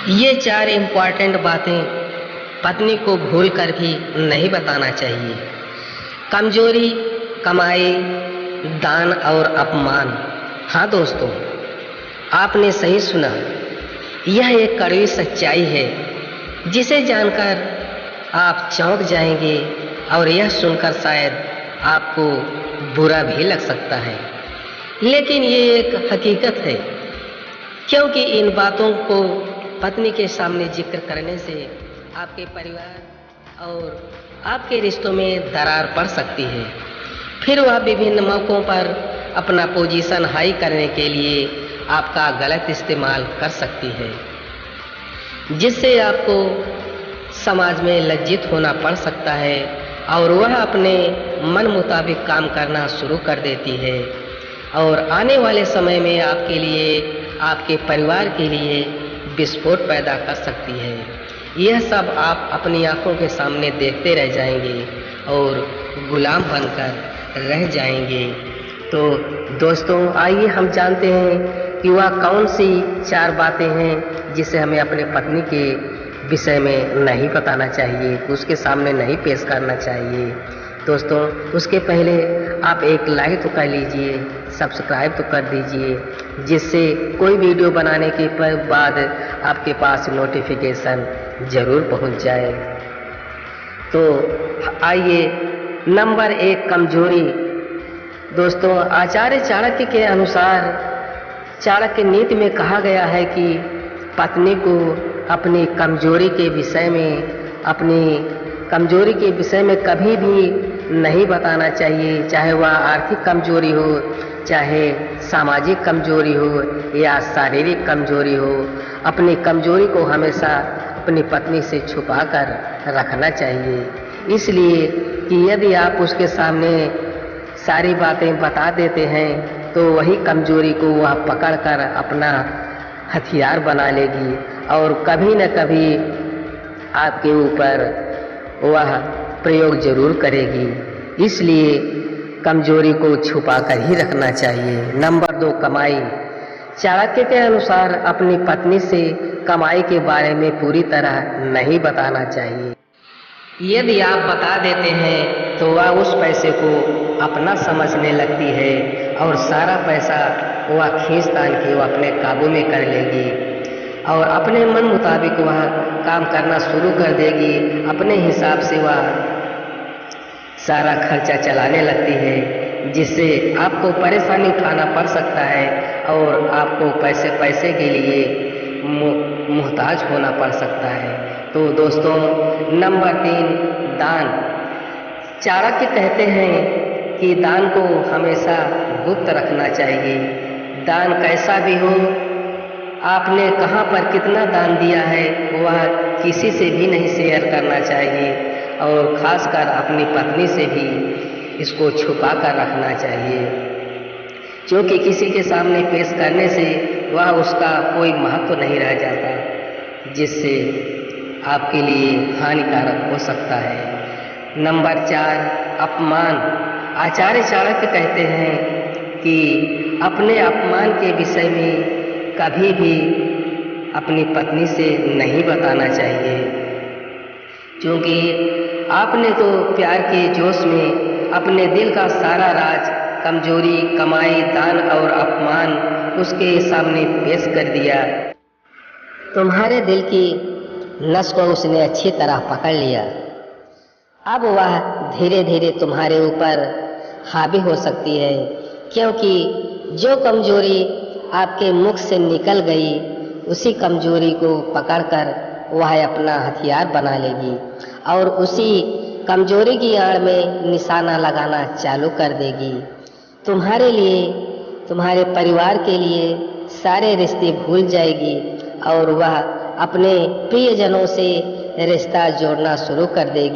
ये 4 इम्पॉर्टेंट बातें पत्नी को भूल कर भी नहीं बताना चाहिए। कमजोरी, कमाई, दान और अपमान। हाँ दोस्तों, आपने सही सुना। यह एक कड़वी सच्चाई है जिसे जानकर आप चौंक जाएंगे और यह सुनकर शायद आपको बुरा भी लग सकता है, लेकिन ये एक हकीकत है, क्योंकि इन बातों को पत्नी के सामने जिक्र करने से आपके परिवार और आपके रिश्तों में दरार पड़ सकती है। फिर वह विभिन्न मौकों पर अपना पोजीशन हाई करने के लिए आपका गलत इस्तेमाल कर सकती है, जिससे आपको समाज में लज्जित होना पड़ सकता है और वह अपने मन मुताबिक काम करना शुरू कर देती है और आने वाले समय में आपके लिए, आपके परिवार के लिए विस्फोट पैदा कर सकती है। यह सब आप अपनी आंखों के सामने देखते रह जाएंगे और गुलाम बनकर रह जाएंगे। तो दोस्तों, आइए हम जानते हैं कि वह कौन सी 4 बातें हैं जिसे हमें अपने पत्नी के विषय में नहीं बताना चाहिए, उसके सामने नहीं पेश करना चाहिए। दोस्तों, उसके पहले आप एक लाइक तो कर लीजिए, सब्सक्राइब तो कर दीजिए, जिससे कोई वीडियो बनाने के बाद आपके पास नोटिफिकेशन जरूर पहुंच जाए। तो आइए, नंबर 1, कमजोरी। दोस्तों, आचार्य चाणक्य के अनुसार चाणक्य नीति में कहा गया है कि पत्नी को अपनी कमजोरी के विषय में कभी भी नहीं बताना चाहिए, चाहे वह आर्थिक कमजोरी हो, चाहे सामाजिक कमजोरी हो या शारीरिक कमजोरी हो। अपनी कमजोरी को हमेशा अपनी पत्नी से छुपा कर रखना चाहिए, इसलिए कि यदि आप उसके सामने सारी बातें बता देते हैं तो वही कमजोरी को वह पकड़कर अपना हथियार बना लेगी और कभी न कभी आपके ऊपर वह प्रयोग जरूर करेगी। इसलिए कमजोरी को छुपा कर ही रखना चाहिए। नंबर 2, कमाई। चाणक्य के अनुसार अपनी पत्नी से कमाई के बारे में पूरी तरह नहीं बताना चाहिए। यदि आप बता देते हैं तो वह उस पैसे को अपना समझने लगती है और सारा पैसा वह खींच तान के वह अपने काबू में कर लेगी और अपने मन मुताबिक वह काम करना शुरू कर देगी। अपने हिसाब से वह सारा खर्चा चलाने लगती है, जिससे आपको परेशानी उठाना पड़ सकता है और आपको पैसे के लिए मुहताज होना पड़ सकता है। तो दोस्तों, नंबर 3, दान। चाणक्य कहते हैं कि दान को हमेशा गुप्त रखना चाहिए। दान कैसा भी हो, आपने कहाँ पर कितना दान दिया है वह किसी से भी नहीं शेयर करना चाहिए और खासकर अपनी पत्नी से भी इसको छुपा कर रखना चाहिए, क्योंकि किसी के सामने पेश करने से वह उसका कोई महत्व नहीं रह जाता, जिससे आपके लिए हानिकारक हो सकता है। नंबर 4, अपमान। आचार्य चाणक्य कहते हैं कि अपने अपमान के विषय में कभी भी अपनी पत्नी से नहीं बताना चाहिए, क्योंकि आपने तो प्यार के जोश में अपने दिल का सारा राज, कमजोरी, कमाई, दान और अपमान उसके सामने पेश कर दिया। तुम्हारे दिल की नस को उसने अच्छी तरह पकड़ लिया। अब वह धीरे धीरे तुम्हारे ऊपर हावी हो सकती है, क्योंकि जो कमजोरी आपके मुख से निकल गई उसी कमजोरी को पकड़कर वह अपना हथियार बना लेगी और उसी कमजोरी की आड़ में निशाना लगाना चालू कर देगी। तुम्हारे लिए, तुम्हारे परिवार के लिए सारे रिश्ते भूल जाएगी और वह अपने प्रियजनों से रिश्ता जोड़ना शुरू कर देगी।